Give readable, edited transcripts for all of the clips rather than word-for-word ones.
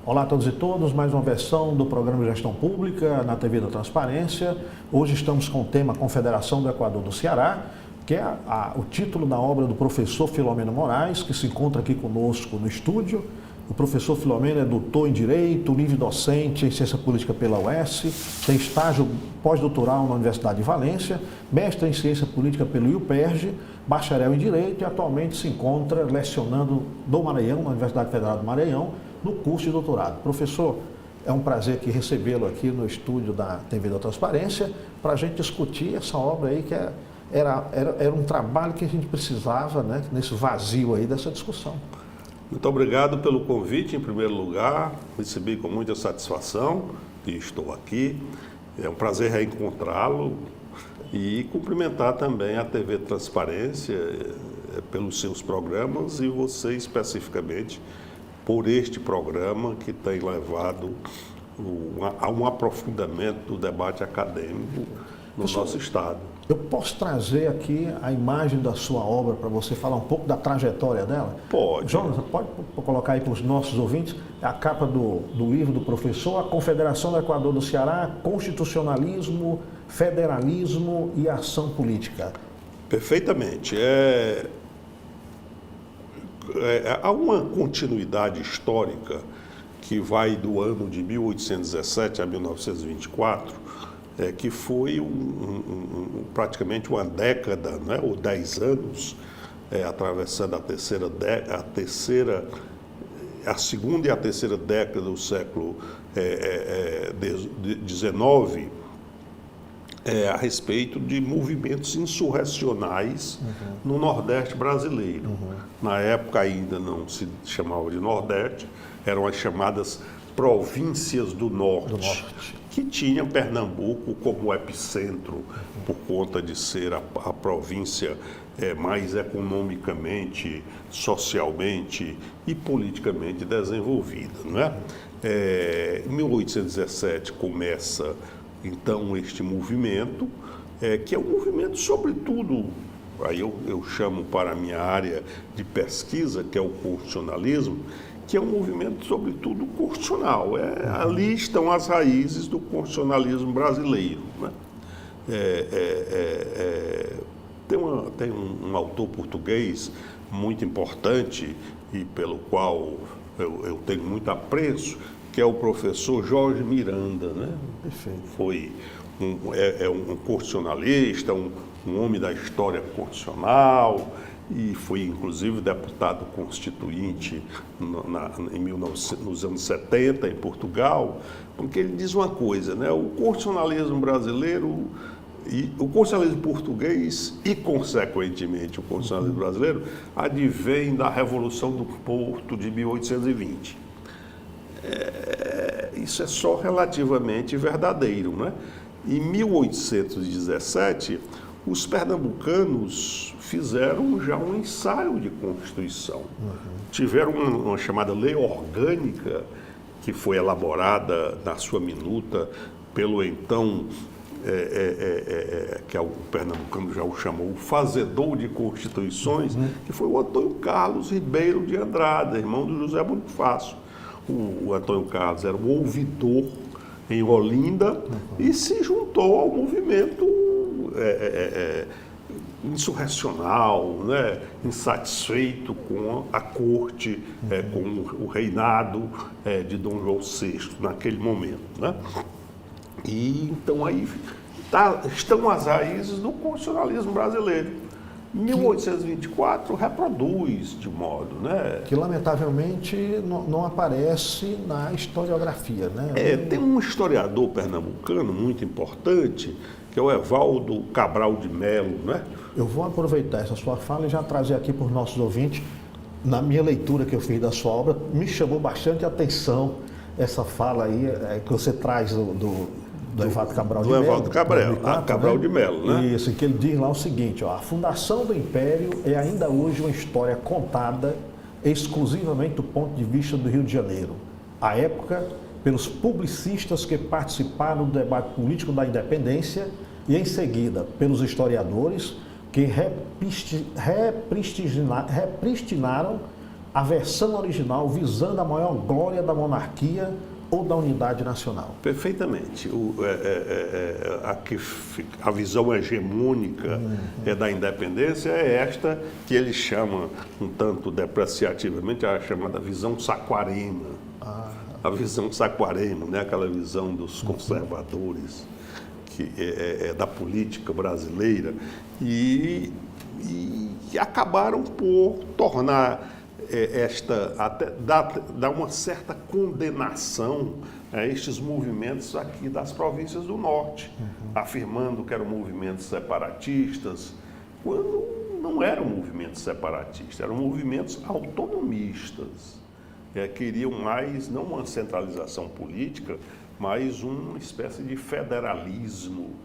Olá a todos e todas, mais uma versão do programa de Gestão Pública na TV da Transparência. Hoje estamos com o tema Confederação do Equador do Ceará, que é o título da obra do professor Filomeno Moraes, que se encontra aqui conosco no estúdio. O professor Filomeno é doutor em Direito, livre-docente em Ciência Política pela UES, tem estágio pós-doutoral na Universidade de Valência, mestre em Ciência Política pelo UPERJ, bacharel em Direito e atualmente se encontra lecionando no Maranhão, na Universidade Federal do Maranhão, no curso de doutorado. Professor, é um prazer aqui recebê-lo aqui no estúdio da TV da Transparência para a gente discutir essa obra aí que era um trabalho que a gente precisava, né, nesse vazio aí dessa discussão. Muito obrigado pelo convite, em primeiro lugar. Recebi com muita satisfação e estou aqui. É um prazer reencontrá-lo e cumprimentar também a TV Transparência pelos seus programas e você especificamente por este programa que tem levado a um aprofundamento do debate acadêmico no nosso estado. Eu posso trazer aqui a imagem da sua obra para você falar um pouco da trajetória dela? Pode. Jonas, pode colocar aí para os nossos ouvintes a capa do livro do professor, A Confederação do Equador do Ceará, Constitucionalismo, Federalismo e Ação Política. Perfeitamente. Há uma continuidade histórica que vai do ano de 1817 a 1924, que foi praticamente uma década, né, ou 10 anos, atravessando a segunda e a terceira década do século XIX, a respeito de movimentos insurrecionais no Nordeste brasileiro. Na época ainda não se chamava de Nordeste, eram as chamadas províncias do Norte, que tinha Pernambuco como epicentro, por conta de ser a província mais economicamente, socialmente e politicamente desenvolvida, não é? Em 1817 começa então este movimento, que é um movimento sobretudo, aí eu chamo para a minha área de pesquisa, que é o constitucionalismo, que é um movimento sobretudo constitucional. Ali estão as raízes do constitucionalismo brasileiro, né? Tem um autor português muito importante e pelo qual eu tenho muito apreço, que é o professor Jorge Miranda, né? Perfeito. Foi um constitucionalista, um homem da história constitucional e foi inclusive deputado constituinte nos anos 70 em Portugal, porque ele diz uma coisa, né? O constitucionalismo brasileiro e o constitucionalismo português e, consequentemente, o constitucionalismo brasileiro advém da Revolução do Porto de 1820. Isso é só relativamente verdadeiro, né? Em 1817, os pernambucanos fizeram já um ensaio de Constituição. Tiveram uma chamada Lei Orgânica, que foi elaborada na sua minuta pelo então, que o pernambucano já o chamou, o fazedor de Constituições, que foi o Antônio Carlos Ribeiro de Andrada, irmão do José Bonifácio. O Antônio Carlos era um ouvidor em Olinda e se juntou ao movimento insurrecional, né, insatisfeito com a corte, com o reinado de Dom João VI naquele momento, né? E então aí estão as raízes do constitucionalismo brasileiro. 1824 reproduz de modo, né? Que lamentavelmente não aparece na historiografia, né? Tem um historiador pernambucano muito importante, que é o Evaldo Cabral de Melo, né? Eu vou aproveitar essa sua fala e já trazer aqui para os nossos ouvintes, na minha leitura que eu fiz da sua obra, me chamou bastante atenção essa fala aí que você traz do Evaldo Cabral de Melo. Do Evaldo Cabral de Melo, né? Isso, que ele diz lá o seguinte, ó, a fundação do Império é ainda hoje uma história contada exclusivamente do ponto de vista do Rio de Janeiro. À época, pelos publicistas que participaram do debate político da independência e, em seguida, pelos historiadores que repristinaram a versão original visando a maior glória da monarquia ou da unidade nacional? Perfeitamente. A visão hegemônica da independência é esta que ele chama, um tanto depreciativamente, a chamada visão saquarema. A visão saquarema, né? Aquela visão dos conservadores que da política brasileira e acabaram por tornar até dar uma certa condenação a estes movimentos aqui das províncias do norte, afirmando que eram movimentos separatistas, quando não eram movimentos separatistas, eram movimentos autonomistas. Queriam mais, não uma centralização política, mas uma espécie de federalismo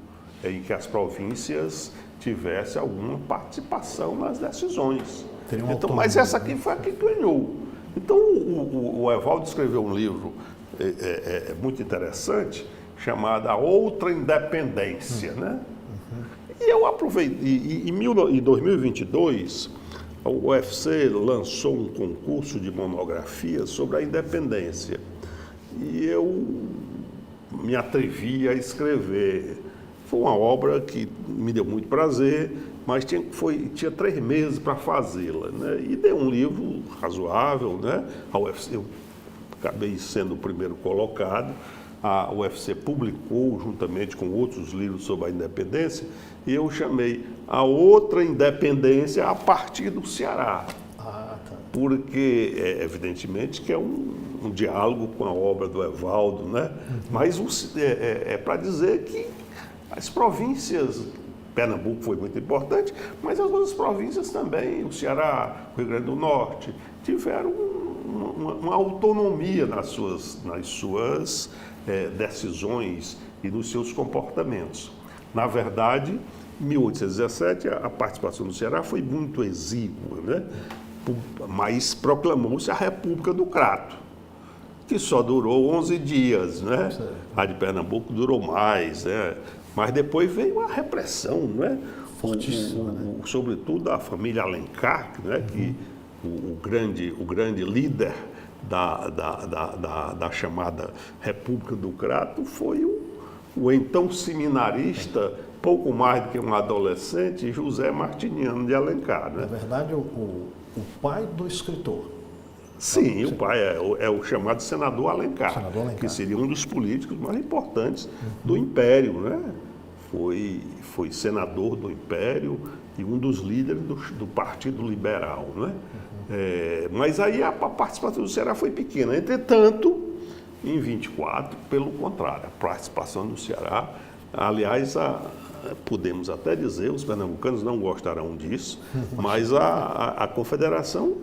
em que as províncias tivessem alguma participação nas decisões. Então, mas essa aqui foi a que ganhou. Então, o Evaldo escreveu um livro muito interessante, chamado A Outra Independência, né? E eu aproveitei, em 2022, a UFC lançou um concurso de monografia sobre a independência. E eu me atrevi a escrever. Foi uma obra que me deu muito prazer, mas tinha 3 meses para fazê-la, né? E deu um livro razoável, né? A UFC, eu acabei sendo o primeiro colocado. A UFC publicou, juntamente com outros livros sobre a independência, e eu chamei A Outra Independência a partir do Ceará. Porque, evidentemente, que é um diálogo com a obra do Evaldo, né? Mas para dizer que as províncias, Pernambuco foi muito importante, mas as outras províncias também, o Ceará, o Rio Grande do Norte, tiveram uma autonomia nas suas decisões e nos seus comportamentos. Na verdade, em 1817, a participação do Ceará foi muito exígua, né? Mas proclamou-se a República do Crato, que só durou 11 dias, né? A de Pernambuco durou mais, né? Mas depois veio a repressão, né? Sobretudo a família Alencar, né? Que o grande líder da chamada República do Crato foi o então seminarista, pouco mais do que um adolescente, José Martiniano de Alencar, né? Na verdade, o pai do escritor. Sim, o pai é o chamado senador Alencar, que seria um dos políticos mais importantes do Império, né? Foi senador do Império e um dos líderes do Partido Liberal, né? Mas aí a participação do Ceará foi pequena. Entretanto, em 24, pelo contrário, a participação do Ceará, aliás, podemos até dizer, os pernambucanos não gostarão disso, mas a confederação,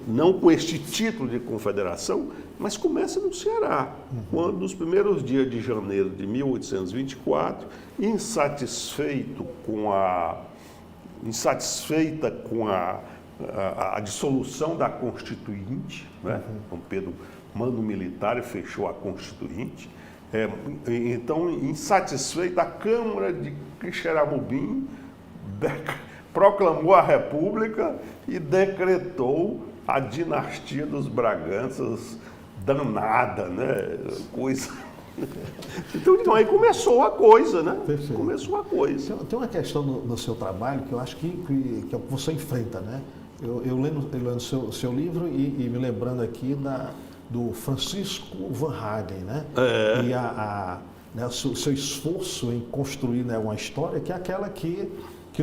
não com este título de confederação, mas começa no Ceará, quando nos primeiros dias de janeiro de 1824, insatisfeita com a dissolução da Constituinte, né? Dom Pedro manda um militar e fechou a Constituinte. Então, insatisfeita, a Câmara de Quixeramobim proclamou a República e decretou a dinastia dos Braganças danada, né? Coisa. Então aí começou a coisa, né? Perfeito. Começou a coisa. Tem uma questão no seu trabalho que eu acho que é o que você enfrenta, né? Eu lendo seu livro e me lembrando aqui do Francisco Van Hagen, né? E o seu esforço em construir, né, uma história que é aquela que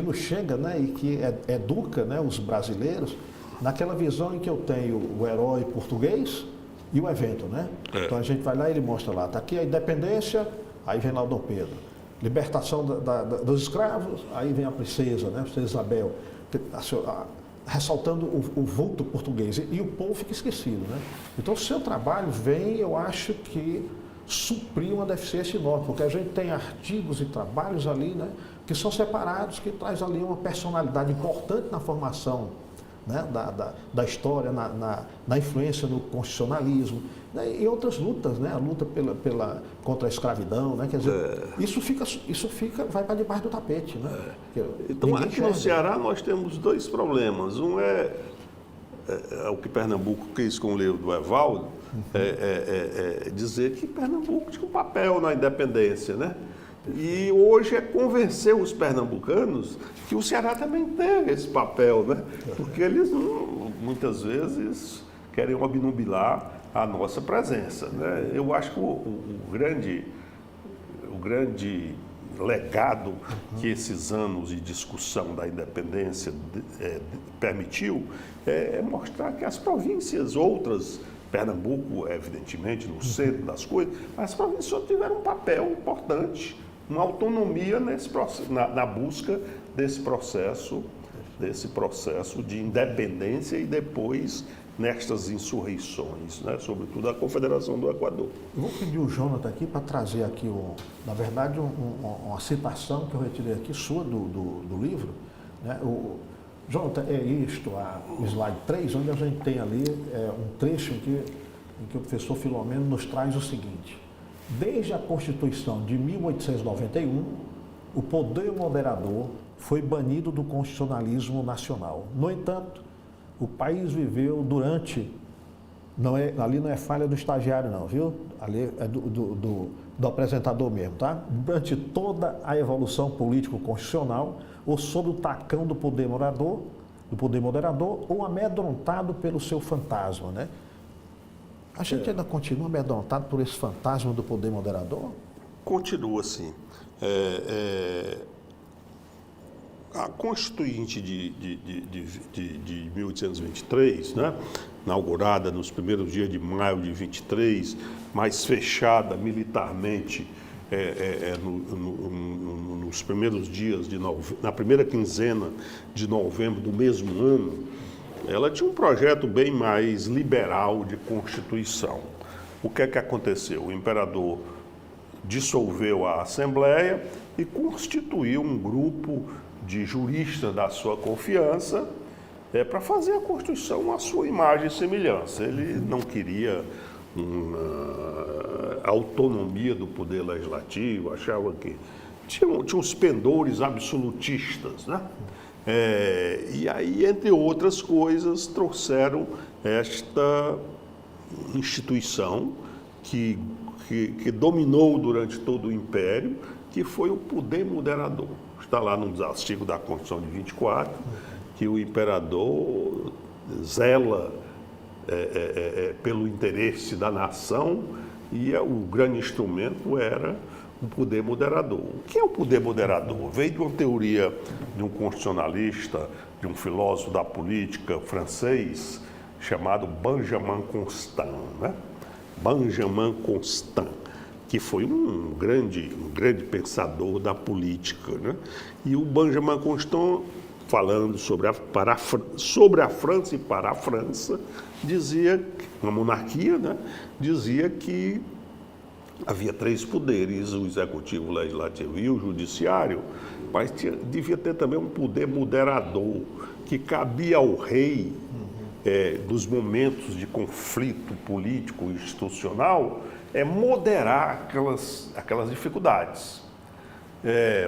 nos chega, né, e que educa, né, os brasileiros naquela visão em que eu tenho o herói português e o evento, né? Então a gente vai lá e ele mostra lá, tá aqui a independência, aí vem lá o Dom Pedro. Libertação dos escravos, aí vem a princesa, né? A princesa Isabel, ressaltando o vulto português. E o povo fica esquecido, né? Então o seu trabalho vem, eu acho que suprir uma deficiência enorme, porque a gente tem artigos e trabalhos ali, né, que são separados, que traz ali uma personalidade importante na formação, né, da história, na influência do constitucionalismo, né, e outras lutas, né, a luta contra a escravidão, né, quer dizer, isso vai para debaixo do tapete, né? Então aqui no Ceará nós temos 2 problemas. Um é o que Pernambuco quis com o livro do Evaldo, dizer que Pernambuco tinha um papel na independência, né? E hoje é convencer os pernambucanos que o Ceará também teve esse papel, né? Porque eles muitas vezes querem obnubilar a nossa presença, né? Eu acho que o grande legado que esses anos de discussão da independência permitiu é mostrar que as províncias outras, Pernambuco, evidentemente, no centro das coisas, as províncias só tiveram um papel importante, uma autonomia na busca desse processo de independência e depois nestas insurreições, né? Sobretudo a Confederação do Equador. Eu vou pedir o Jonathan aqui para trazer aqui, na verdade, uma citação que eu retirei aqui sua do livro, né? Jonathan, o slide 3, onde a gente tem ali um trecho em que o professor Filomeno nos traz o seguinte: desde a Constituição de 1891, o poder moderador foi banido do constitucionalismo nacional. No entanto, o país viveu durante, ali não é falha do estagiário não, viu? Ali é do apresentador mesmo, tá? Durante toda a evolução político-constitucional, ou sob o tacão do poder moderador, ou amedrontado pelo seu fantasma, né? A gente ainda continua amedrontado por esse fantasma do poder moderador? Continua assim. A Constituinte de 1823, né, inaugurada nos primeiros dias de maio de 23, mas fechada militarmente nos primeiros dias na primeira quinzena de novembro do mesmo ano, ela tinha um projeto bem mais liberal de Constituição. O que é que aconteceu? O imperador dissolveu a Assembleia e constituiu um grupo de juristas da sua confiança para fazer a Constituição à sua imagem e semelhança. Ele não queria uma autonomia do poder legislativo, achava que tinha uns pendores absolutistas, né? E aí, entre outras coisas, trouxeram esta instituição que dominou durante todo o Império, que foi o poder moderador. Está lá no artigo da Constituição de 24, que o imperador zela pelo interesse da nação e o grande instrumento era o poder moderador. O que é o poder moderador? Veio de uma teoria de um constitucionalista, de um filósofo da política francês, chamado Benjamin Constant, né? Benjamin Constant, que foi um grande pensador da política, né? E o Benjamin Constant, falando sobre a França e para a França, dizia, uma monarquia, né? Dizia que havia 3 poderes, o executivo, o legislativo e o judiciário, mas devia ter também um poder moderador, que cabia ao rei, nos momentos de conflito político e institucional, moderar aquelas dificuldades.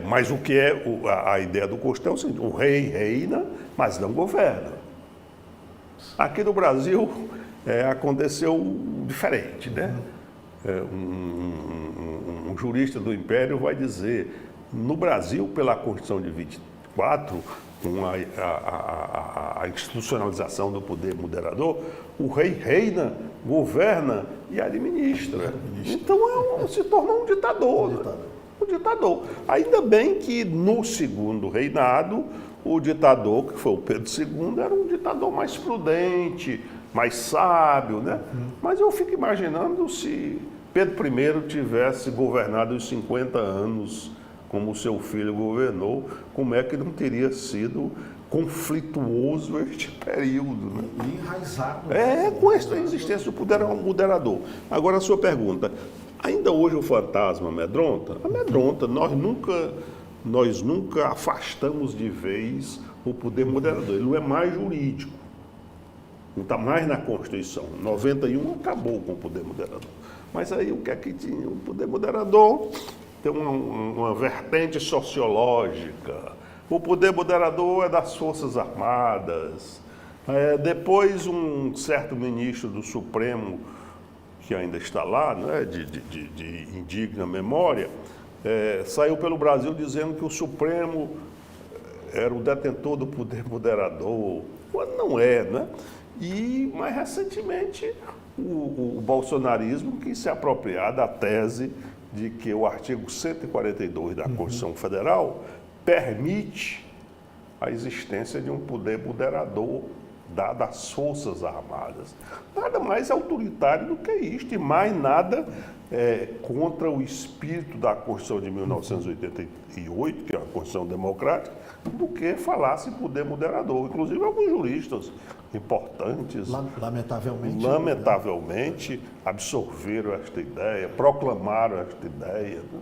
Mas o que é a ideia do Constituição é o seguinte: o rei reina, mas não governa. Aqui no Brasil aconteceu diferente, né? Um jurista do Império vai dizer: no Brasil, pela Constituição de 24, com a institucionalização do poder moderador, o rei reina, governa e administra. Então se tornou um ditador. Um ditador. Ainda bem que no segundo reinado, o ditador, que foi o Pedro II, era um ditador mais prudente, mais sábio, né? Mas eu fico imaginando se Pedro I tivesse governado os 50 anos como seu filho governou, como é que não teria sido conflituoso este período, né? E enraizado. Com esta existência do poder moderador. Agora a sua pergunta: ainda hoje o fantasma amedronta? Amedronta. Nós nunca afastamos de vez o poder moderador. Ele não é mais jurídico. Não está mais na Constituição. 91 acabou com o poder moderador. Mas aí o que é que tinha? O poder moderador tem uma vertente sociológica. O poder moderador é das Forças Armadas, Depois, um certo ministro do Supremo, que ainda está lá, né, de indigna memória, saiu pelo Brasil dizendo que o Supremo era o detentor do poder moderador, quando não é, né? E, mais recentemente, o bolsonarismo quis se apropriar da tese de que o artigo 142 da Constituição Federal permite a existência de um poder moderador dado às Forças Armadas. Nada mais autoritário do que isto, e mais nada contra o espírito da Constituição de 1988, que é a Constituição Democrática, do que falasse em poder moderador. Inclusive, alguns juristas importantes, lamentavelmente, absorveram esta ideia, proclamaram esta ideia. Né?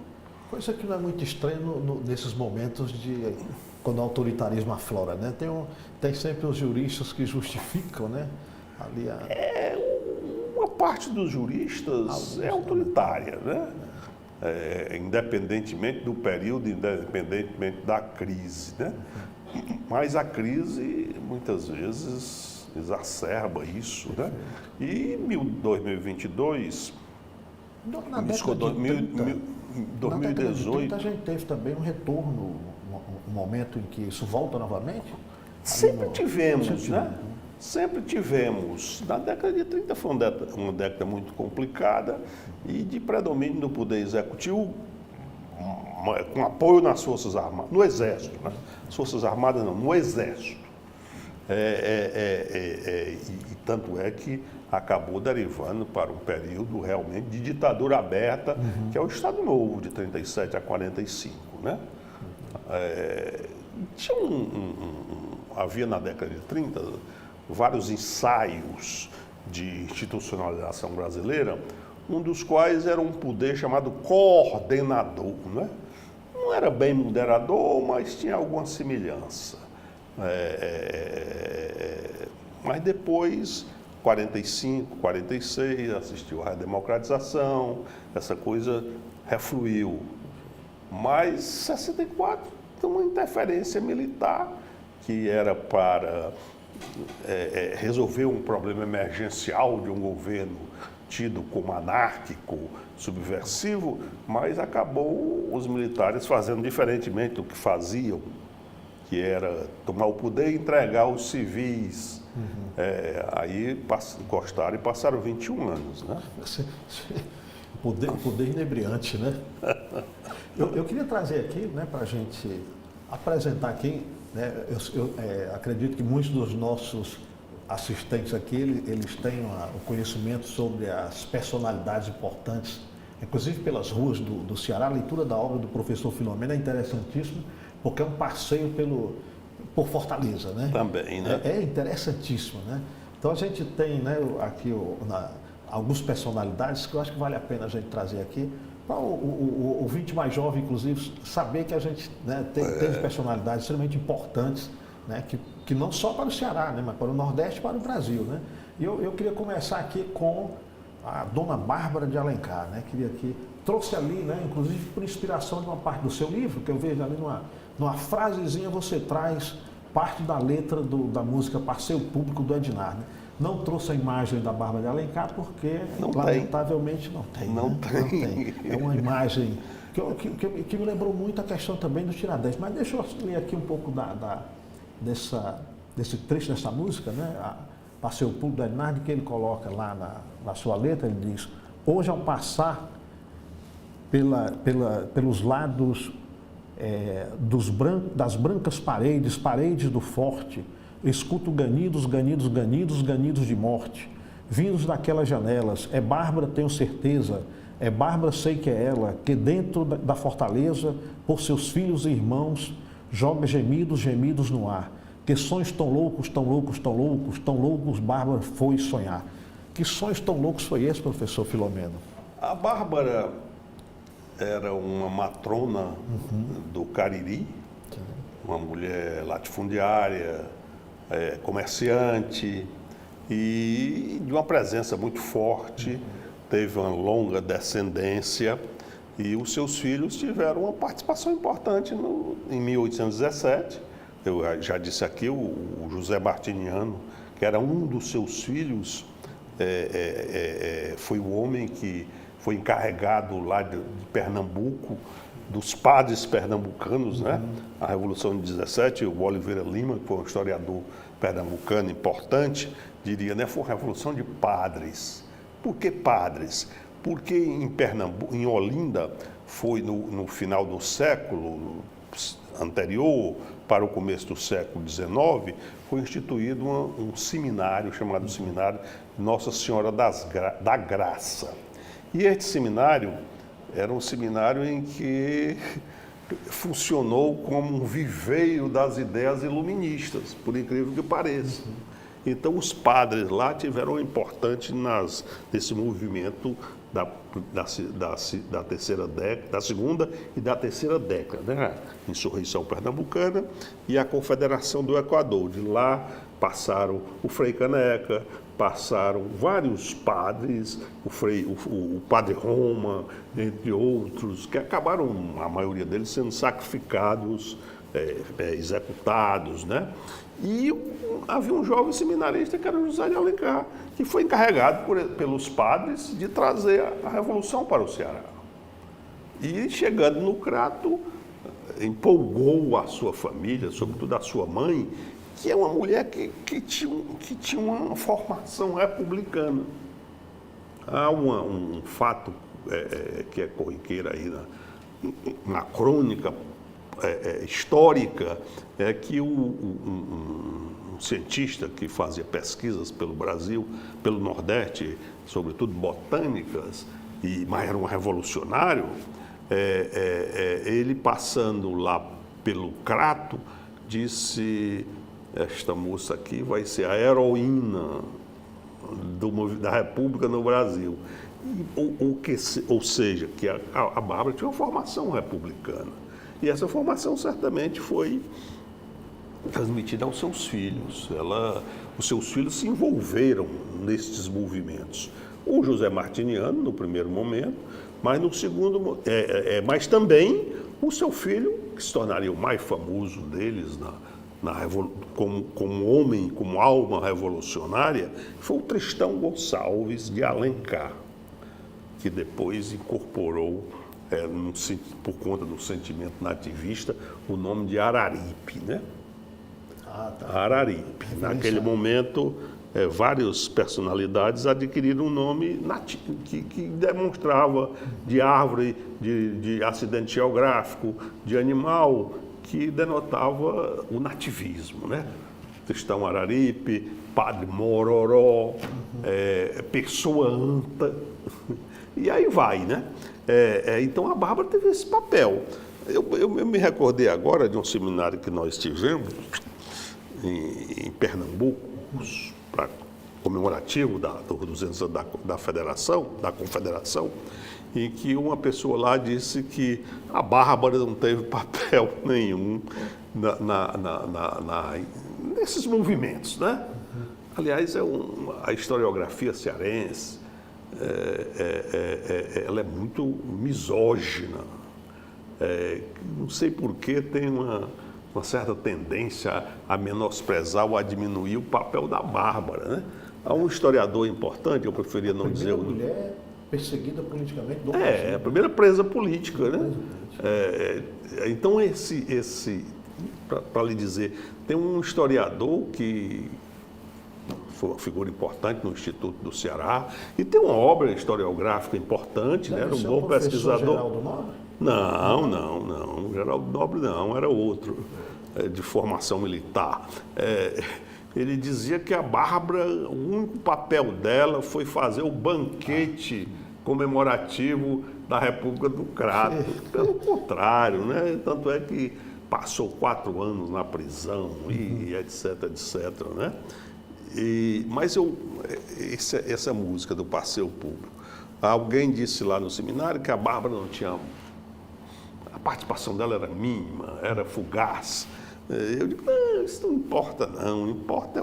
Coisa que não é muito estranho nesses momentos de quando o autoritarismo aflora, né? Tem sempre os juristas que justificam, né? Ali uma parte dos juristas é autoritária, né? Independentemente do período, independentemente da crise, né? Mas a crise, muitas vezes, exacerba isso, né? E em 2022, na década de 2018, a gente teve também um retorno, um momento em que isso volta novamente? Sempre tivemos, né? Sempre tivemos. Na década de 30 foi uma década muito complicada e de predomínio do poder executivo, com apoio nas Forças Armadas, no Exército, né? As Forças Armadas não, no Exército. E tanto é que acabou derivando para um período realmente de ditadura aberta, que é o Estado Novo, de 37 a 45, né? Havia na década de 30 vários ensaios de institucionalização brasileira, um dos quais era um poder chamado coordenador, né? Não era bem moderador, mas tinha alguma semelhança. Mas depois, 45, 46, assistiu à redemocratização, essa coisa refluiu. Mas 64, tem uma interferência militar que era para resolver um problema emergencial de um governo tido como anárquico, subversivo, mas acabou os militares fazendo diferentemente do que faziam, que era tomar o poder e entregar aos civis. Aí encostaram e passaram 21 anos, né? Poder inebriante, né? Eu queria trazer aqui, né, para a gente apresentar aqui, né, eu acredito que muitos dos nossos assistentes aqui, eles têm o conhecimento sobre as personalidades importantes, inclusive pelas ruas do Ceará. A leitura da obra do professor Filomeno é interessantíssima, porque é um passeio por Fortaleza, né? Também, né? É interessantíssimo, né? Então a gente tem, né, aqui algumas personalidades que eu acho que vale a pena a gente trazer aqui, para o ouvinte mais jovem, inclusive, saber que a gente, né, tem personalidades extremamente importantes, né, que não só para o Ceará, né, mas para o Nordeste e para o Brasil, né? E eu queria começar aqui com a dona Bárbara de Alencar, né? Trouxe ali, né, inclusive por inspiração de uma parte do seu livro, que eu vejo ali numa frasezinha você traz parte da letra da música Passeio Público do Ednar, né? Não trouxe a imagem da Bárbara de Alencar porque, lamentavelmente, não tem. Não tem. É uma imagem que me lembrou muito a questão também do Tiradentes. Mas deixa eu ler aqui um pouco desse trecho dessa música, né? Passeio Público do Ednar, que ele coloca lá na sua letra, ele diz: hoje, ao passar pelos lados das brancas paredes do forte, escuto ganidos de morte, vindos daquelas janelas. É Bárbara, tenho certeza, é Bárbara, sei que é ela, que dentro da fortaleza, por seus filhos e irmãos, joga gemidos no ar. Que sonhos tão loucos, Bárbara foi sonhar. Que sonhos tão loucos foi esse, professor Filomeno? A Bárbara era uma matrona do Cariri, uma mulher latifundiária, comerciante e de uma presença muito forte, teve uma longa descendência e os seus filhos tiveram uma participação importante em 1817. Eu já disse aqui, o José Martiniano, que era um dos seus filhos, foi o homem que foi encarregado lá de Pernambuco, dos padres pernambucanos, né? A Revolução de 17, o Oliveira Lima, que foi um historiador pernambucano importante, diria, né? Foi uma revolução de padres. Por que padres? Porque em Pernambuco, em Olinda, foi no final do século anterior, para o começo do século XIX, foi instituído um seminário chamado Seminário Nossa Senhora da Graça. E este seminário era um seminário em que funcionou como um viveiro das ideias iluministas, por incrível que pareça. Então, os padres lá tiveram um importante nesse movimento da terceira década, da segunda e da terceira década, né? Insurreição Pernambucana e a Confederação do Equador. De lá passaram o Frei Caneca, passaram vários padres, o Padre Roma, entre outros, que acabaram, a maioria deles, sendo sacrificados, executados, né? E havia um jovem seminarista que era José de Alencar, que foi encarregado pelos padres de trazer a revolução para o Ceará. E chegando no Crato, empolgou a sua família, sobretudo a sua mãe, que é uma mulher que tinha uma formação republicana. Há um fato que é corriqueiro aí na crônica histórica, é que um cientista que fazia pesquisas pelo Brasil, pelo Nordeste, sobretudo botânicas, mas era um revolucionário, ele passando lá pelo Crato, disse: esta moça aqui vai ser a heroína da República no Brasil. Ou seja, que a Bárbara tinha uma formação republicana. E essa formação certamente foi transmitida aos seus filhos. Os seus filhos se envolveram nestes movimentos. O José Martiniano, no primeiro momento, mas no segundo, mas também o seu filho, que se tornaria o mais famoso deles como homem, como alma revolucionária, foi o Tristão Gonçalves de Alencar, que depois incorporou, por conta do sentimento nativista, o nome de Araripe, né? Araripe. Naquele momento, várias personalidades adquiriram um nome que demonstrava de árvore, de acidente geográfico, de animal, que denotava o nativismo, né? Tristão Araripe, Padre Mororó, Pessoa Anta, e aí vai, né? Então a Bárbara teve esse papel. Eu me recordei agora de um seminário que nós tivemos em Pernambuco, comemorativo dos 200 anos da Confederação, em que uma pessoa lá disse que a Bárbara não teve papel nenhum nesses movimentos, né? Aliás, a historiografia cearense, ela é muito misógina. Não sei por que tem uma certa tendência a menosprezar ou a diminuir o papel da Bárbara, né? Há um historiador importante, eu preferia não dizer o nome. Mulher perseguida politicamente do Brasil. A primeira presa política, né? Então, para lhe dizer, tem um historiador que foi uma figura importante no Instituto do Ceará e tem uma obra historiográfica importante, né? Era um bom pesquisador. Geraldo Nobre? Não. Geraldo Nobre não, era outro, de formação militar. Ele dizia que a Bárbara, o único papel dela foi fazer o banquete comemorativo da República do Crato. Pelo contrário, né? Tanto é que passou 4 anos na prisão e etc, né? Mas essa música do Passeio Público, alguém disse lá no seminário que a Bárbara não tinha... A participação dela era mínima, era fugaz. Eu digo, não, isso não importa não, importa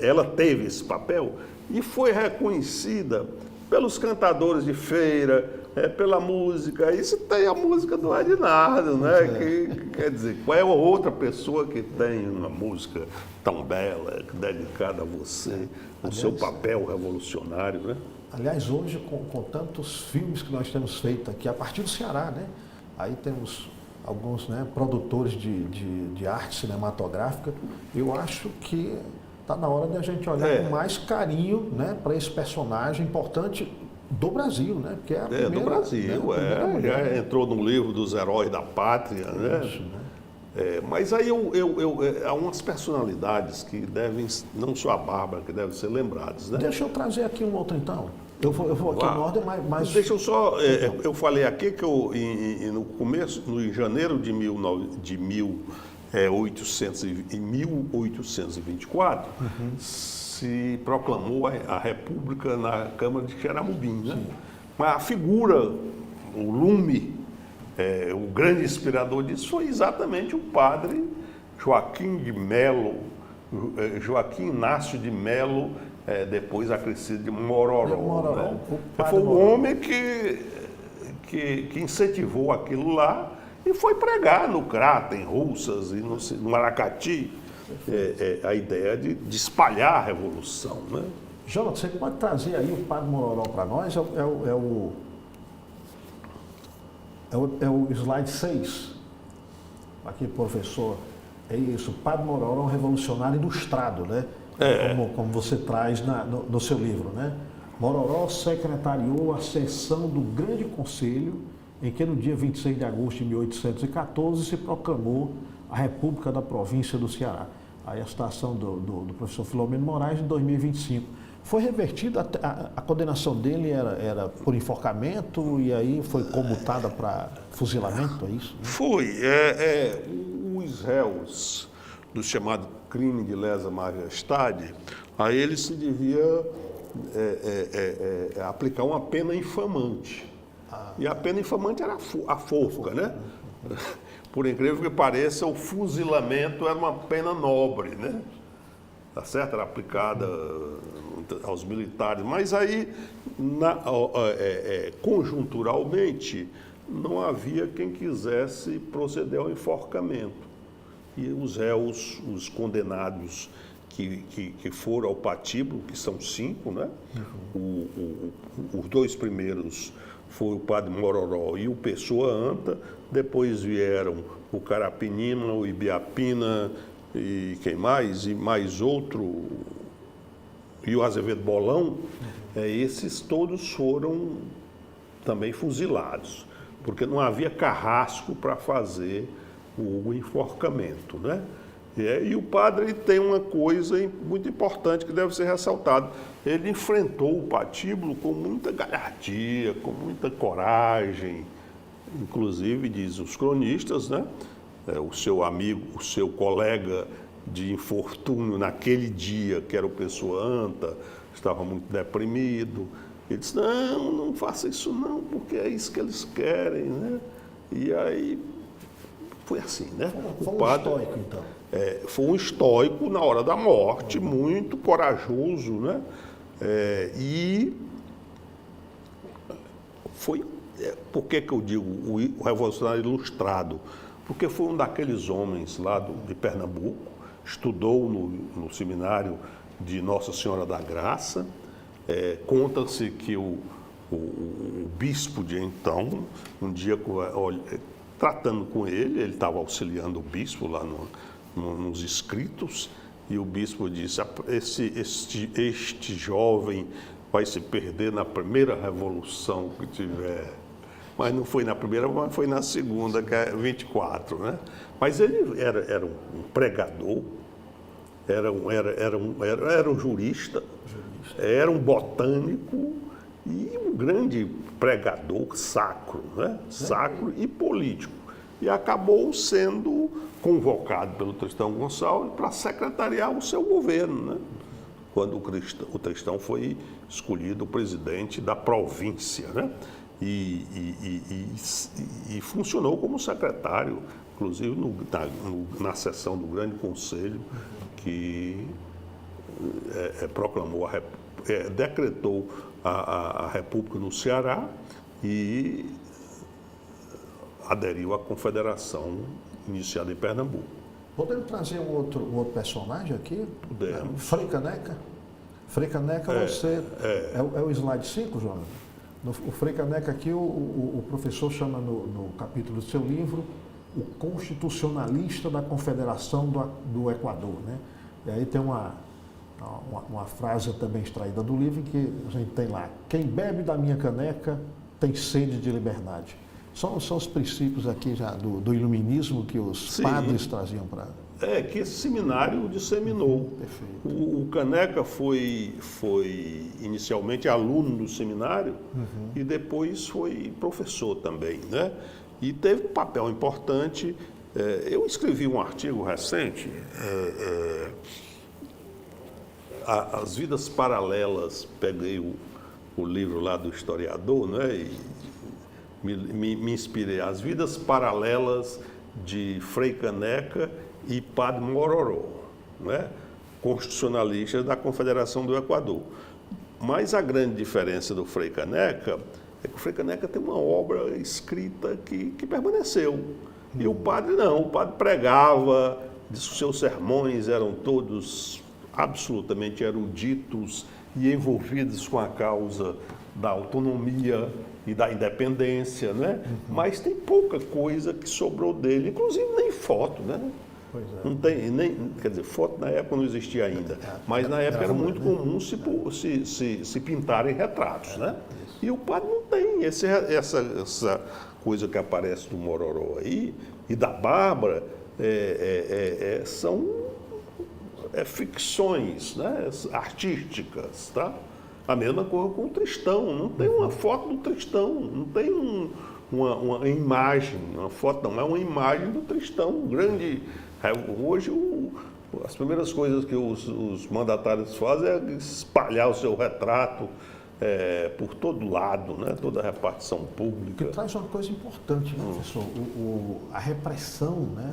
ela teve esse papel e foi reconhecida pelos cantadores de feira, pela música. Aí você tem a música do Ednardo, né? Que quer dizer, qual é a outra pessoa que tem uma música tão bela, dedicada a você, o seu papel revolucionário, né? Aliás, hoje, com tantos filmes que nós temos feito aqui, a partir do Ceará, né? Aí temos alguns, né, produtores de arte cinematográfica. Eu acho que está na hora de a gente olhar com mais carinho, né, para esse personagem importante do Brasil, né? Porque é a primeira, do Brasil, né, já entrou no livro dos heróis da pátria, né? Isso, né? Mas aí há umas personalidades que devem, não só a Bárbara, que devem ser lembradas, né? Deixa eu trazer aqui um outro então. Eu vou aqui na ordem, mas... Deixa eu só... eu falei aqui que no começo, em janeiro de 1824, se proclamou a República na Câmara de Xeramubim, né? Mas a figura, o lume, o grande inspirador disso foi exatamente o padre Joaquim de Melo, Joaquim Inácio de Melo, depois acrescido de Mororó. Né? Foi o homem que incentivou aquilo lá e foi pregar no Crato, em Russas e no Maracati a ideia de espalhar a revolução. Né? Jonathan, você pode trazer aí o padre Mororó para nós? É o slide 6. Aqui, professor. É isso, Padre Mororó, um revolucionário ilustrado, né? Como você traz no seu livro, né? Mororó secretariou a sessão do Grande Conselho, em que no dia 26 de agosto de 1814 se proclamou a República da Província do Ceará. Aí a citação do professor Filomeno Moraes, de 2025. Foi revertida, a condenação dele era por enforcamento e aí foi comutada para fuzilamento, é isso? Foi. Os réus do chamado crime de lesa majestade, a eles se devia aplicar uma pena infamante. E a pena infamante era a forca, né? Por incrível que pareça, o fuzilamento era uma pena nobre, né? Tá certo? Era aplicada aos militares. Mas aí, conjunturalmente, não havia quem quisesse proceder ao enforcamento. E os réus, os condenados que foram ao patíbulo, que são 5, né? Os 2 primeiros foi o padre Mororó e o Pessoa Anta, depois vieram o Carapinima, o Ibiapina e quem mais? E mais outro, e o Azevedo Bolão. Esses todos foram também fuzilados, porque não havia carrasco para fazer o enforcamento, né? E o padre tem uma coisa muito importante que deve ser ressaltada. Ele enfrentou o patíbulo com muita galhardia, com muita coragem. Inclusive, diz os cronistas, né? O seu amigo, o seu colega de infortúnio naquele dia, que era o Pessoa Anta, estava muito deprimido. Ele disse, não faça isso não, porque é isso que eles querem, né? E aí foi assim, né? Foi um estoico, então. Foi um estoico na hora da morte, muito corajoso, né? E foi, por que eu digo o revolucionário ilustrado? Porque foi um daqueles homens lá de Pernambuco, estudou no seminário de Nossa Senhora da Graça. Conta-se que o bispo de então, um dia tratando com ele estava auxiliando o bispo lá nos escritos, e o bispo disse, este jovem vai se perder na primeira revolução que tiver. Mas não foi na primeira, mas foi na segunda, que é 24, né? Mas ele era um pregador, era um jurista, era um botânico e um grande pregador sacro, né? Sacro e político. E acabou sendo convocado pelo Tristão Gonçalves para secretariar o seu governo, né? Quando o Tristão foi escolhido presidente da província, né? E funcionou como secretário, inclusive na sessão do Grande Conselho, que proclamou decretou a República no Ceará e aderiu à Confederação iniciada em Pernambuco. Podemos trazer um outro personagem aqui? Podemos. Frei Caneca. Frei Caneca, é o slide 5, João? O Frei Caneca aqui, o professor chama no capítulo do seu livro o constitucionalista da Confederação do Equador, né? E aí tem uma frase também extraída do livro que a gente tem lá: quem bebe da minha caneca tem sede de liberdade. São os princípios aqui já do iluminismo que os padres traziam para... Que esse seminário disseminou. Perfeito. O Caneca foi inicialmente aluno do seminário e depois foi professor também, né? E teve um papel importante. Eu escrevi um artigo recente, As Vidas Paralelas, peguei o livro lá do historiador, né? E me inspirei. As Vidas Paralelas de Frei Caneca e Padre Mororó, né? Constitucionalistas da Confederação do Equador. Mas a grande diferença do Frei Caneca é que o Frei Caneca tem uma obra escrita que permaneceu. E o padre não, o padre pregava, seus sermões eram todos absolutamente eruditos e envolvidos com a causa da autonomia e da independência, né? Mas tem pouca coisa que sobrou dele, inclusive nem foto, né? Pois é. Não tem nem, quer dizer, foto na época não existia ainda, mas na época era muito comum se pintarem retratos, né? E o padre não tem essa coisa que aparece do Mororó aí e da Bárbara, são ficções, né? Artísticas, tá? A mesma coisa com o Tristão, não tem uma foto do Tristão, não tem uma imagem, uma foto não, é uma imagem do Tristão, um grande... Hoje, as primeiras coisas que os mandatários fazem é espalhar o seu retrato por todo lado, né? Toda a repartição pública. Que traz uma coisa importante, né, professor? A repressão, né,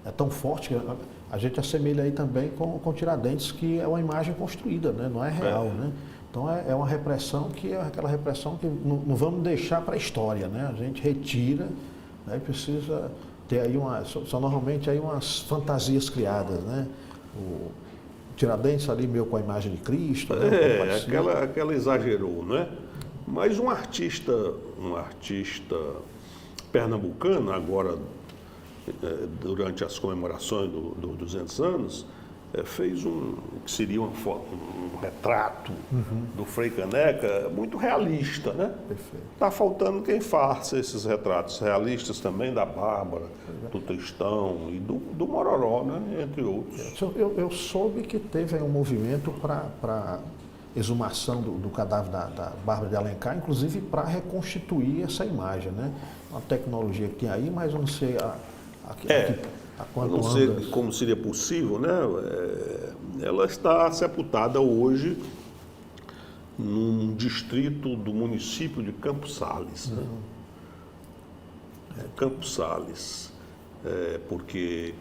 é tão forte que a gente assemelha aí também com Tiradentes, que é uma imagem construída, né? Não é real, né? Então é uma repressão que é aquela repressão que não vamos deixar para a história, né? A gente retira, né? Precisa ter aí são normalmente aí umas fantasias criadas, né? O Tiradentes ali meio com a imagem de Cristo, né? Aquela exagerou, né? Mas um artista pernambucano, agora durante as comemorações dos 200 anos, fez que seria um retrato do Frei Caneca muito realista, né? Está faltando quem faça esses retratos realistas também da Bárbara, do Tristão e do Mororó, né? Entre outros. Eu soube que teve aí um movimento para exumação do cadáver da Bárbara de Alencar, inclusive para reconstituir essa imagem, né? Uma tecnologia que tem aí, mas eu não sei eu não sei como seria possível, né? Ela está sepultada hoje num distrito do município de Campos Sales, né? Campos Sales, porque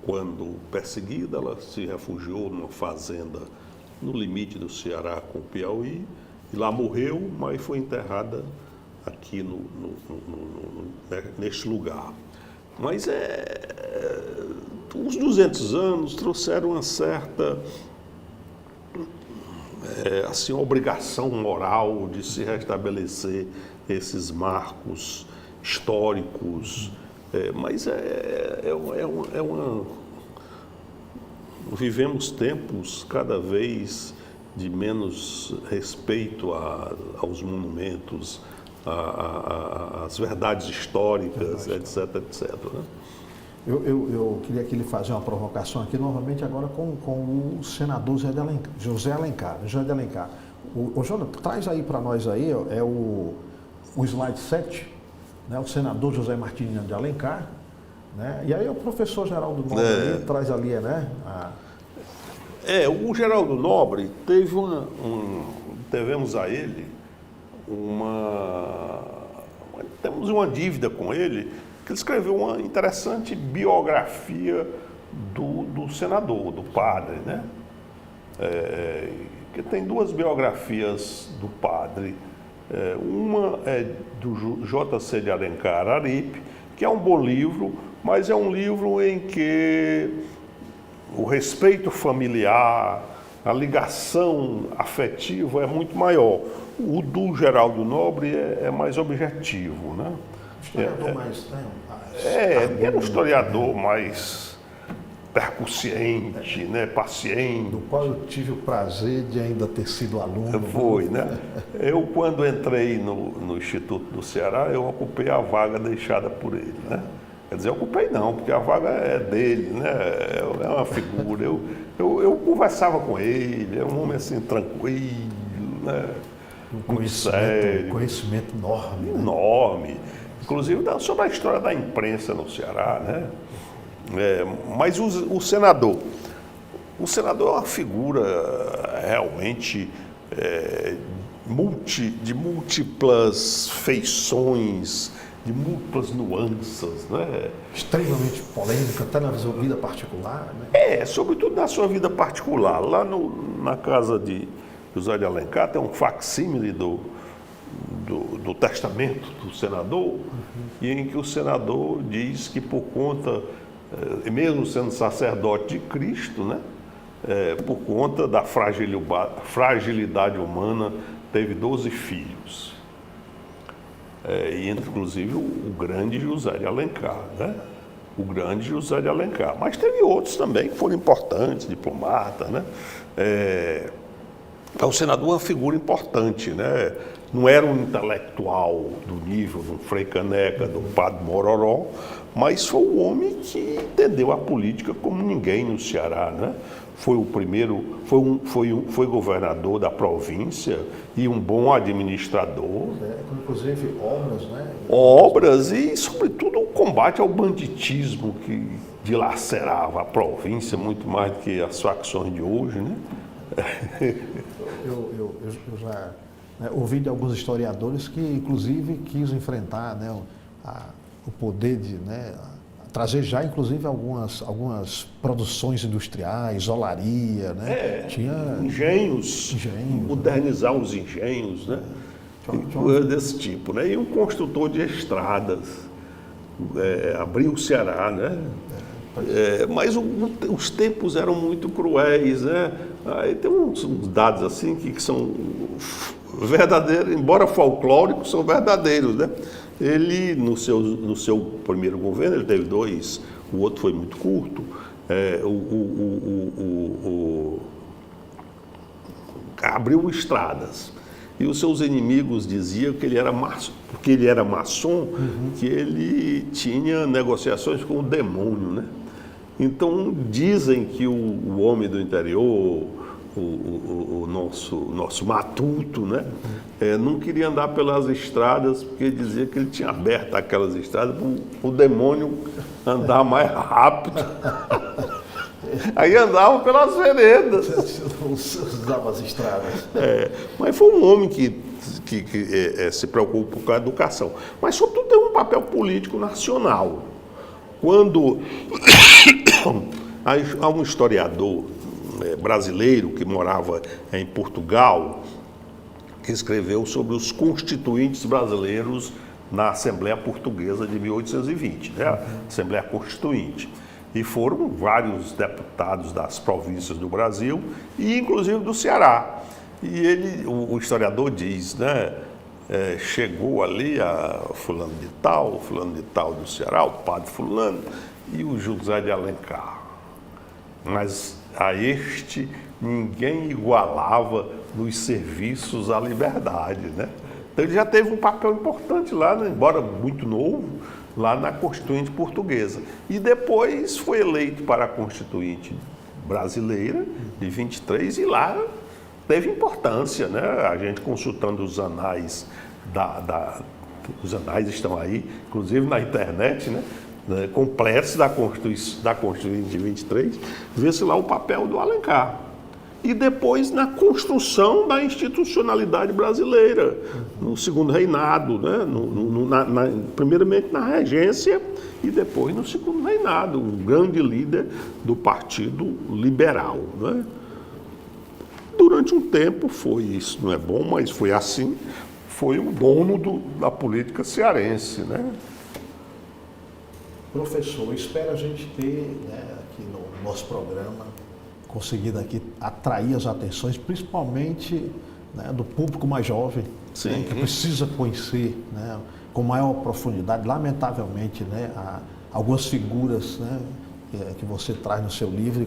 quando perseguida ela se refugiou numa fazenda no limite do Ceará com o Piauí e lá morreu, mas foi enterrada aqui neste lugar. Mas os 200 anos trouxeram uma certa assim, obrigação moral de se restabelecer esses marcos históricos. Mas vivemos tempos cada vez de menos respeito aos monumentos, as verdades históricas, etc, etc. Né? Eu queria que ele fizesse uma provocação aqui novamente agora com o senador José de Alencar. O Jonathan, traz aí para nós aí, o slide 7, né, o senador José Martins de Alencar, né? E aí o professor Geraldo Nobre traz ali, né? O Geraldo Nobre tivemos a ele temos uma dívida com ele, que ele escreveu uma interessante biografia do senador, do padre, né? porque tem duas biografias do padre. Uma é do J.C. de Alencar Aripe, que é um bom livro, mas é um livro em que o respeito familiar, a ligação afetiva é muito maior. O do Geraldo Nobre é mais objetivo, né? Historiador mais, né? Ele era um historiador mais percussiente, né? Paciente. Do qual eu tive o prazer de ainda ter sido aluno. Foi, né? Eu, quando entrei no Instituto do Ceará, eu ocupei a vaga deixada por ele, né? Quer dizer, eu ocupei não, porque a vaga é dele, né? É uma figura. Eu conversava com ele, é um homem assim, tranquilo, né? Um conhecimento enorme. Né? Enorme. Inclusive sobre a história da imprensa no Ceará, né? Mas o senador é uma figura realmente de múltiplas feições, de múltiplas nuances, né? Extremamente polêmica, até na sua vida particular, né? Sobretudo na sua vida particular. Lá na casa de José de Alencar tem um facsímile do testamento do senador, e em que o senador diz que por conta, mesmo sendo sacerdote de Cristo, né, por conta da fragilidade humana, teve 12 filhos. E inclusive o grande José de Alencar, né? O grande José de Alencar. Mas teve outros também que foram importantes, diplomatas, né? O senador é uma figura importante, né? Não era um intelectual do nível do Frei Caneca, do Padre Mororó, mas foi um homem que entendeu a política como ninguém no Ceará, né? Foi o primeiro, foi governador da província e um bom administrador. Inclusive obras, né? Obras e, sobretudo, o combate ao banditismo que dilacerava a província muito mais do que as facções de hoje, né? Eu já ouvi de alguns historiadores que, inclusive, quis enfrentar, né, o poder de, né, trazer já, inclusive, algumas produções industriais, olaria, né? Tinha engenhos, modernizar os engenhos, né? Coisa desse tipo, né? E um construtor de estradas, abriu o Ceará, né? Mas os tempos eram muito cruéis, né? Aí tem uns dados assim que são verdadeiros, embora folclóricos, são verdadeiros, né? Ele, no seu primeiro governo, ele teve 2, o outro foi muito curto, abriu estradas. E os seus inimigos diziam que ele era maçom, porque ele era maçom, que ele tinha negociações com o demônio, né? Então dizem que o homem do interior, o nosso matuto, né? Não queria andar pelas estradas porque dizia que ele tinha aberto aquelas estradas para o demônio andar mais rápido. Aí andavam pelas veredas. Usava as estradas. Mas foi um homem que se preocupou com a educação. Mas, sobretudo, tem um papel político nacional. Quando há um historiador brasileiro que morava em Portugal, que escreveu sobre os constituintes brasileiros na Assembleia Portuguesa de 1820, né? A Assembleia Constituinte. E foram vários deputados das províncias do Brasil e inclusive do Ceará. E o historiador diz, né? Chegou ali a fulano de tal do Ceará, o padre fulano e o José de Alencar. Mas a este ninguém igualava nos serviços à liberdade, né? Então ele já teve um papel importante lá, né? Embora muito novo, lá na Constituinte Portuguesa. E depois foi eleito para a Constituinte Brasileira, de 23, e lá teve importância, né? A gente consultando os anais os anais estão aí, inclusive na internet, né? Completos da Constituinte de 23, vê-se lá o papel do Alencar. E depois na construção da institucionalidade brasileira, no segundo reinado, né? Primeiramente na regência e depois no segundo reinado, um grande líder do Partido Liberal, né? durante um tempo foi isso, não é bom, mas foi assim, foi o dono da política cearense, né? Professor, espero a gente ter, né, aqui no nosso programa, conseguido aqui atrair as atenções, principalmente, né, do público mais jovem, né, que precisa conhecer, né, com maior profundidade. Lamentavelmente, né, algumas figuras, né, que você traz no seu livro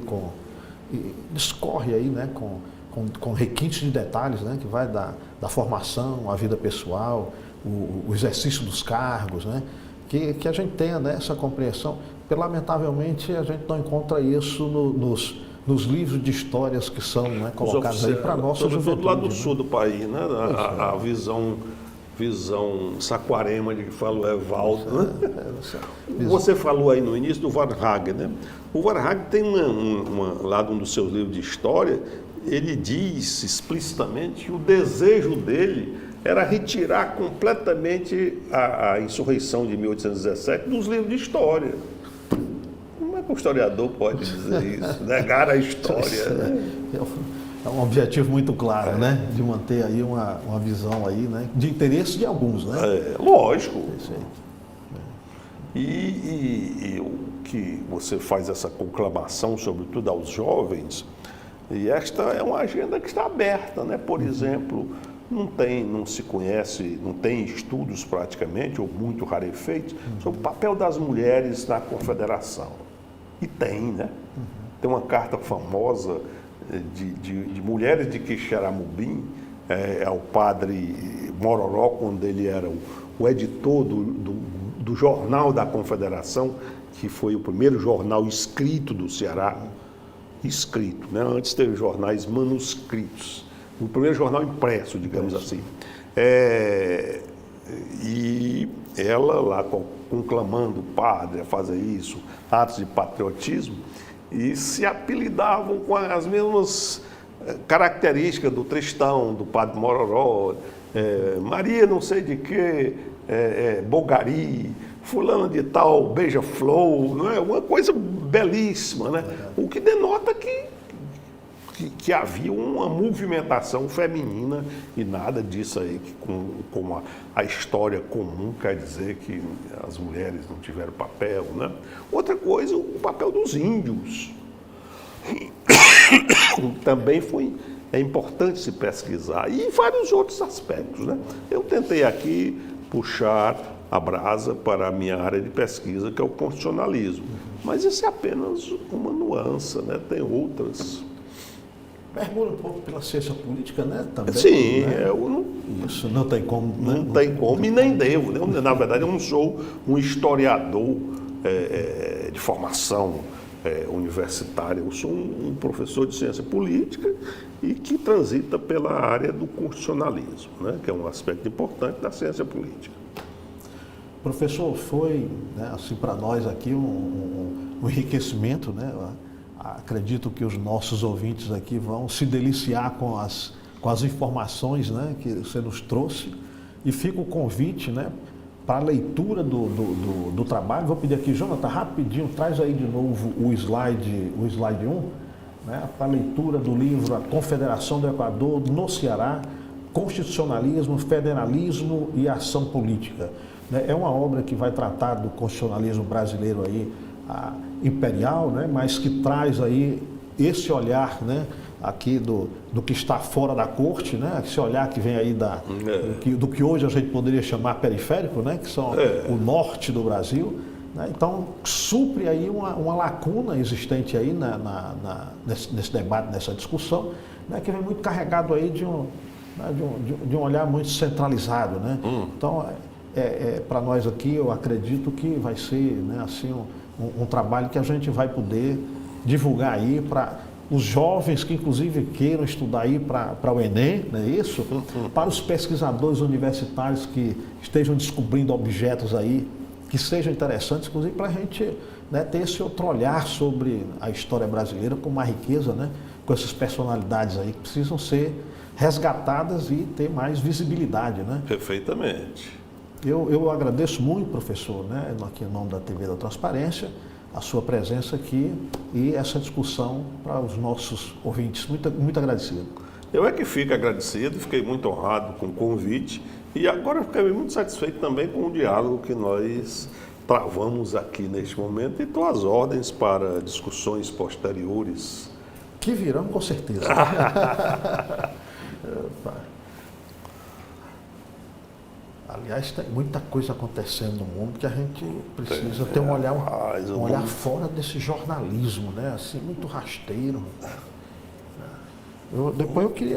e discorre aí, né, com requintes de detalhes, né, que vai da formação, a vida pessoal, o exercício dos cargos, né, que a gente tenha, né, essa compreensão. Porque, lamentavelmente, a gente não encontra isso nos livros de histórias que são, né, colocados aí para a nossa juventude. Lá do sul do país, né? A visão saquarema de que fala o Evaldo. Né? Você falou aí no início do Varhag, né? O Varhag tem lá num dos seus livros de história, ele diz explicitamente que o desejo dele era retirar completamente a insurreição de 1817 dos livros de história. Como é que o historiador pode dizer isso? Negar a história. Né? É um objetivo muito claro, né? De manter aí uma visão aí, né? De interesse de alguns, né? Lógico. E o que você faz essa conclamação, sobretudo aos jovens, e esta é uma agenda que está aberta, né? Por exemplo, não se conhece, não tem estudos praticamente, ou muito rarefeitos, sobre o papel das mulheres na Confederação. E tem, né? Tem uma carta famosa de mulheres de Quixeramobim ao padre Mororó, quando ele era o editor do Jornal da Confederação, que foi o primeiro jornal escrito do Ceará. Escrito, né? Antes teve jornais manuscritos. O primeiro jornal impresso, digamos assim. E ela lá conclamando o padre a fazer isso, atos de patriotismo, e se apelidavam com as mesmas características do Tristão, do padre Mororó, Maria não sei de que, Bogari, fulano de tal, beija-flor, não é? Uma coisa belíssima, né? O que denota que havia uma movimentação feminina e nada disso aí, que como a história comum quer dizer que as mulheres não tiveram papel, né? Outra coisa, o papel dos índios. Também é importante se pesquisar, e vários outros aspectos, né? Eu tentei aqui puxar a brasa para a minha área de pesquisa, que é o constitucionalismo, mas isso é apenas uma nuance, né? Tem outras. Mergulha um pouco pela ciência política, né? Também, sim, né? Isso não tem como. Né? Não tem como e nem devo. Né? Na verdade, eu não sou um historiador de formação universitária. Eu sou um professor de ciência política e que transita pela área do constitucionalismo, né? Que é um aspecto importante da ciência política. Professor, foi, né, assim, para nós aqui um enriquecimento, né? Acredito que os nossos ouvintes aqui vão se deliciar com as informações, né, que você nos trouxe, e fica o convite, né, para a leitura do trabalho. Vou pedir aqui, Jonathan, rapidinho, traz aí de novo o slide 1, né, para a leitura do livro A Confederação do Equador no Ceará, Constitucionalismo, Federalismo e Ação Política. É uma obra que vai tratar do constitucionalismo brasileiro aí, imperial, né, mas que traz aí esse olhar, né, aqui do que está fora da corte, né, esse olhar que vem aí do que hoje a gente poderia chamar periférico, né, que são o norte do Brasil, né. Então supre aí uma lacuna existente aí nesse debate, nessa discussão, né, que vem muito carregado aí de um olhar muito centralizado, né. Então para nós aqui, eu acredito que vai ser, né, assim, um trabalho que a gente vai poder divulgar aí para os jovens que inclusive queiram estudar aí para o Enem, não é isso? Para os pesquisadores universitários que estejam descobrindo objetos aí que sejam interessantes, inclusive para a gente, né, ter esse outro olhar sobre a história brasileira com uma riqueza, né, com essas personalidades aí que precisam ser resgatadas e ter mais visibilidade, né? Perfeitamente. Eu agradeço muito, professor, né, aqui em nome da TV da Transparência, a sua presença aqui e essa discussão para os nossos ouvintes. Muito, muito agradecido. Eu é que fico agradecido, fiquei muito honrado com o convite e agora fiquei muito satisfeito também com o diálogo que nós travamos aqui neste momento e estou às ordens para discussões posteriores. Que virão com certeza. Aliás, tem muita coisa acontecendo no mundo que a gente precisa ter um olhar fora desse jornalismo, né? Assim, muito rasteiro. Depois eu queria